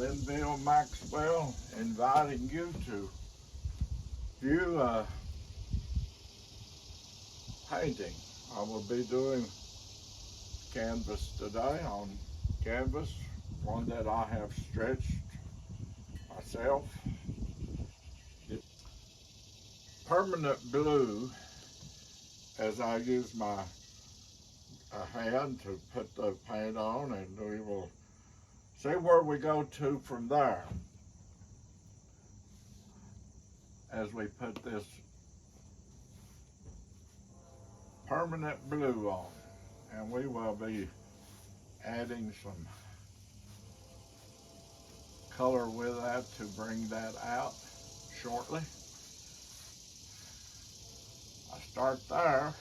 Lenville Maxwell, inviting you to view a painting. I will be doing canvas today, on canvas, one that I have stretched myself. It's permanent blue, as I use my hand to put the paint on, and we will see where we go to from there as we put this permanent blue on. And we will be adding some color with that to bring that out shortly. I start there,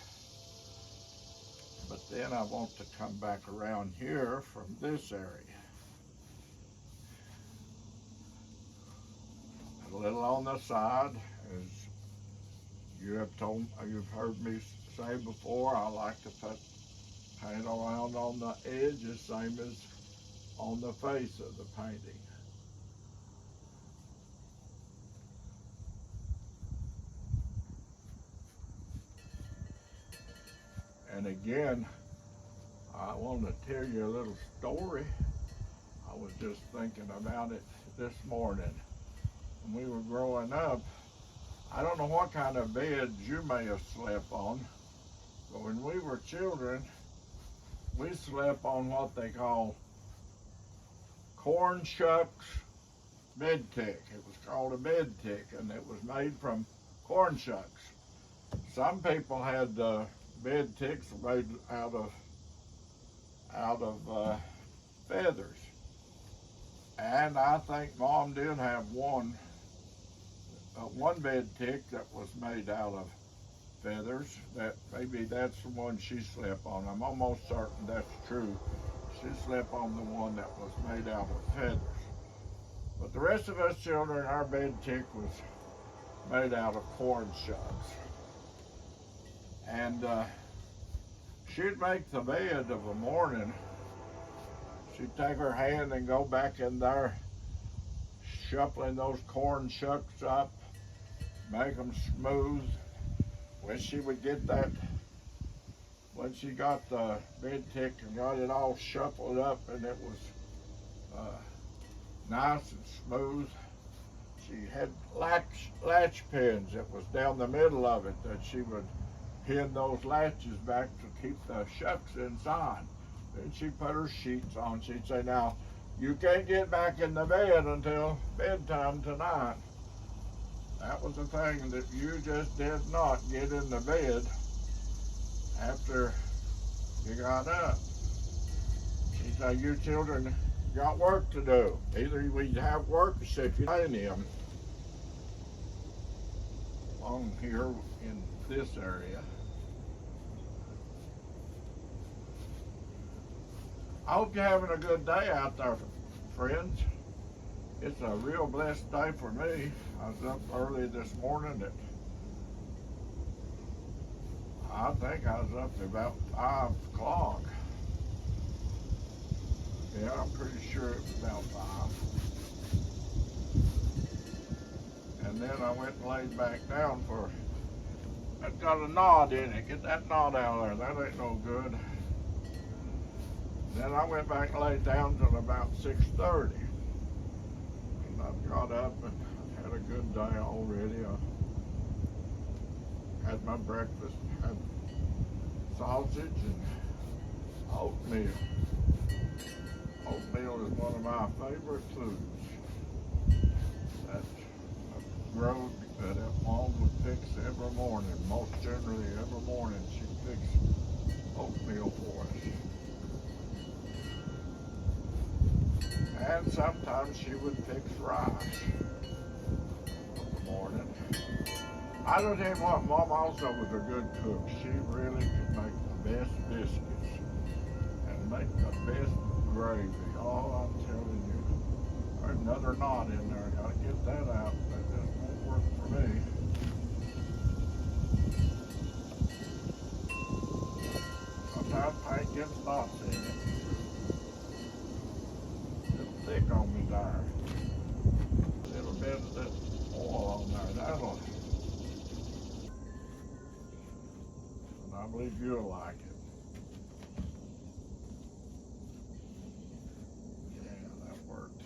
but then I want to come back around here from this area. A little on the side, as you've heard me say before, I like to put paint around on the edges, same as on the face of the painting. And again, I want to tell you a little story. I was just thinking about it this morning. When we were growing up, I don't know what kind of beds you may have slept on, but when we were children, we slept on what they call corn shucks bed tick. It was called a bed tick, and it was made from corn shucks. Some people had bed ticks made out of feathers, and I think Mom did have one bed tick that was made out of feathers. That maybe that's the one she slept on. I'm almost certain that's true. She slept on the one that was made out of feathers. But the rest of us children, our bed tick was made out of corn shucks. And she'd make the bed of a morning. She'd take her hand and go back in there, shuffling those corn shucks up, make them smooth. When she would get that, when she got the bed tick and got it all shuffled up and it was nice and smooth, she had latch pins that was down the middle of it that she would pin those latches back to keep the shucks inside. Then she'd put her sheets on. She'd say, "Now, you can't get back in the bed until bedtime tonight." That was the thing, that you just did not get in the bed after you got up. She said, "You children got work to do. Either we have work or sit you in them." Along here in this area. I hope you're having a good day out there, friends. It's a real blessed day for me. I was up early this morning I think I was up at about 5 o'clock. Yeah, I'm pretty sure it was about 5. And then I went and laid back down for, that's got a knot in it. Get that knot out of there. That ain't no good. Then I went back and laid down till about 6:30. And I got up and had a good day already. I had my breakfast, had sausage and oatmeal. Oatmeal is one of my favorite foods. That's a grove that Mom would fix every morning. Most generally every morning she fixed oatmeal for us. And sometimes she would fix rice in the morning. I don't tell you what, Mom also was a good cook. She really could make the best biscuits and make the best gravy. Oh, I'm telling you, there's another knot in there. I gotta get that out. That just won't work for me. Sometimes paint gets knots in it. thick on me there. A little bit of that oil on there. That'll. And I believe you'll like it. Yeah, that worked.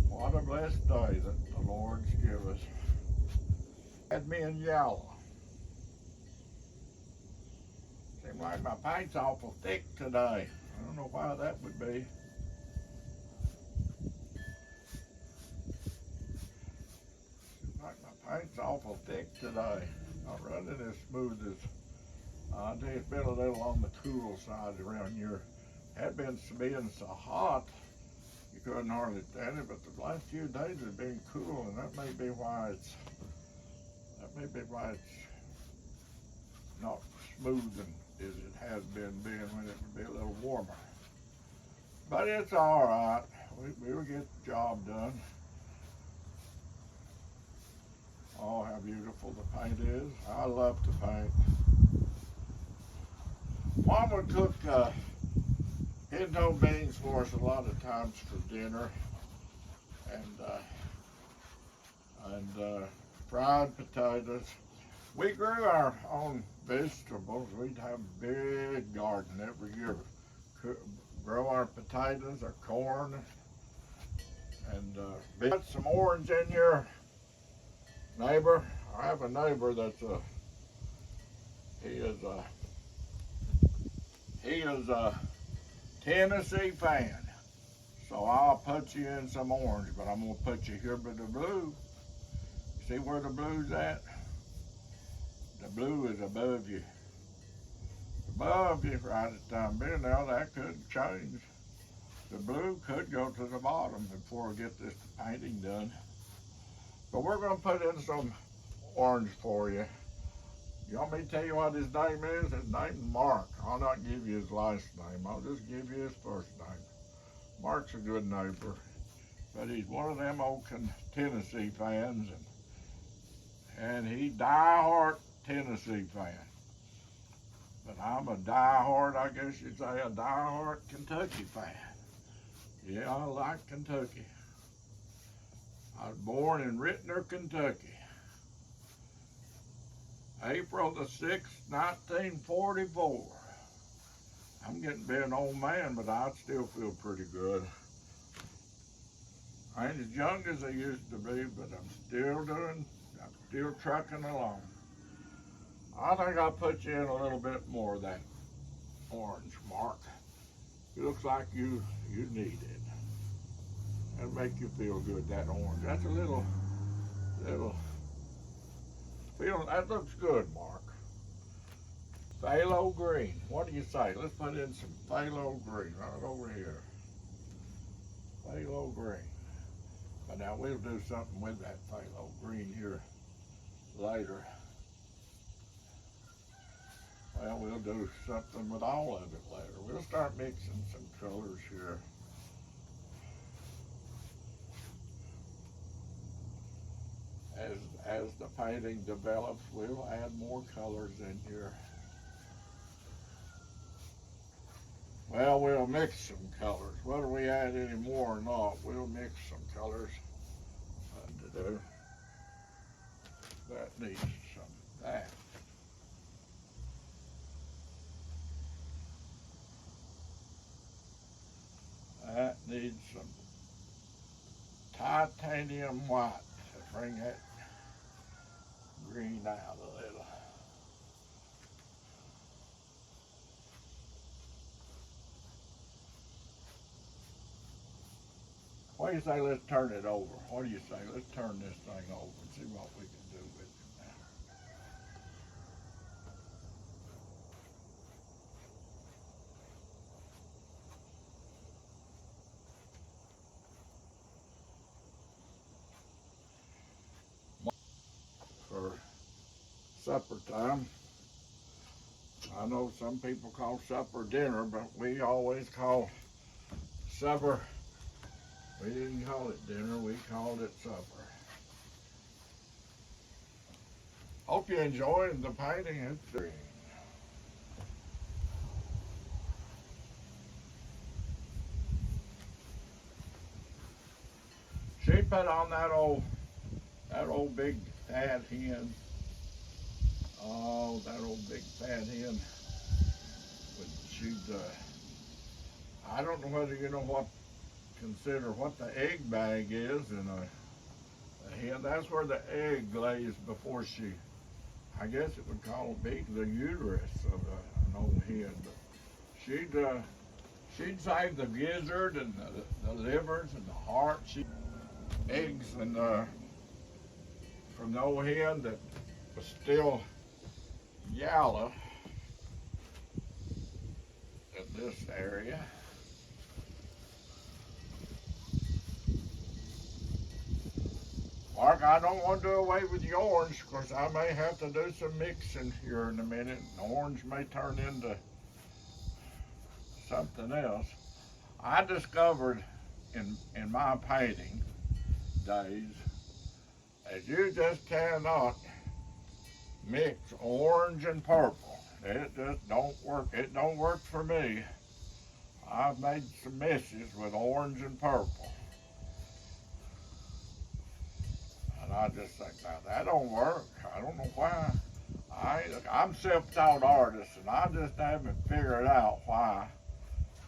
What a blessed day that the Lord's give us. Had me in yellow. Seems like my paint's awful thick today. I don't know why that would be. Seems like my paint's awful thick today. Not running as smooth as I think it's been a little on the cool side around here. Had been being so hot you couldn't hardly stand it, but the last few days have been cool, and that may be why it's not smooth as it has been being when it would be a little warmer. But it's all right. We will get the job done. Oh, how beautiful the paint is. I love to paint. Mom would cook pinto beans for us a lot of times for dinner, and fried potatoes. We grew our own vegetables. We'd have a big garden every year. Grow our potatoes, our corn, and got some orange in your neighbor. I have a neighbor that's he is a Tennessee fan. So I'll put you in some orange, but I'm gonna put you here by the blue. See where the blue's at? The blue is above you. Above you right at time being. Now that could change. The blue could go to the bottom before we get this painting done. But we're gonna put in some orange for you. You want me to tell you what his name is? His name's Mark. I'll not give you his last name. I'll just give you his first name. Mark's a good neighbor, but he's one of them old Tennessee fans, and he die-hard Tennessee fan. But I'm a die-hard, I guess you'd say, a die-hard Kentucky fan. Yeah, I like Kentucky. I was born in Ritner, Kentucky. April the 6th, 1944. I'm getting to be an old man, but I still feel pretty good. I ain't as young as I used to be, but I'm still trucking along. I think I'll put you in a little bit more of that orange, Mark. It looks like you need it. That'll make you feel good, that orange. That's a little, that looks good, Mark. Phthalo green. What do you say? Let's put in some phthalo green right over here. Phthalo green. But now we'll do something with that phthalo green here later. Well, we'll do something with all of it later. We'll start mixing some colors here. As the painting develops, we'll add more colors in here. Well, we'll mix some colors. Whether we add any more or not, we'll mix some colors to do. That needs some of that. That needs some titanium white to bring that green out a little. What do you say, let's turn it over? What do you say, let's turn this thing over and see what we can do with it now. For supper time, I know some people call supper dinner, but we always call supper. We didn't call it dinner, we called it supper. Hope you enjoyed the painting. It's green. She put on that old big fat hen. Oh, that old big fat hen. But she'd, I don't know whether you know consider what the egg bag is in a hen. That's where the egg lays before she, I guess it would call it be the uterus of an old hen. But she'd save the gizzard and the livers and the heart. Eggs and from the old hen that was still yellow in this area. Mark, I don't want to do away with the orange because I may have to do some mixing here in a minute. The orange may turn into something else. I discovered in my painting days that you just cannot mix orange and purple. It just don't work. It don't work for me. I've made some messes with orange and purple. And I just think, now that don't work. I don't know why. I'm self-taught artist, and I just haven't figured out why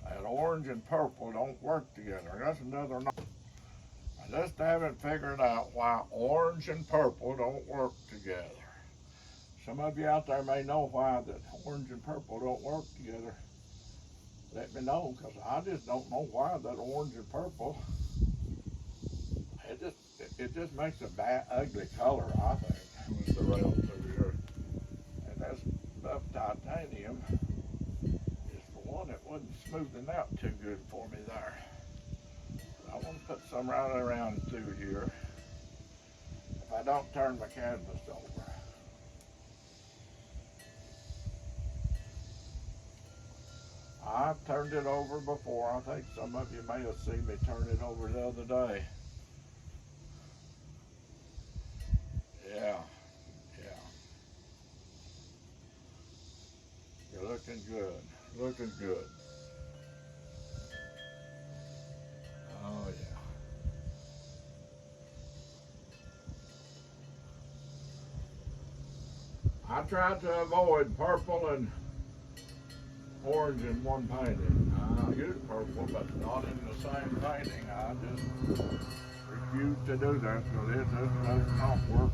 that orange and purple don't work together. That's another note. I just haven't figured out why orange and purple don't work together. Some of you out there may know why that orange and purple don't work together. Let me know, because I just don't know why that orange and purple, it just makes a bad, ugly color, I think. It's the rail through here. And that's buff titanium is the one that wasn't smoothing out too good for me there. I want to put some right around through here if I don't turn my canvas over. I've turned it over before. I think some of you may have seen me turn it over the other day. Yeah. You're looking good. Looking good. Oh, yeah. I tried to avoid purple and orange in one painting. I used purple, but not in the same painting. I just refuse to do that because it just does not work.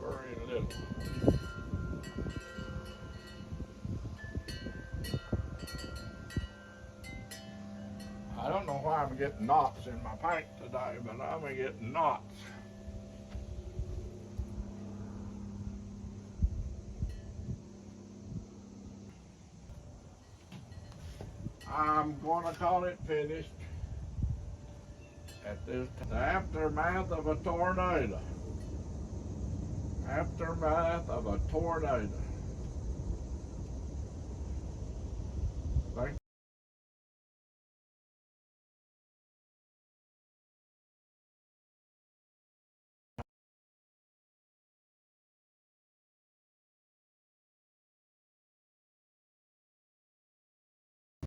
Very little. I don't know why I'm getting knots in my paint today, but I'm getting knots. I'm going to call it finished at this time. The aftermath of a tornado. Aftermath of a tornado.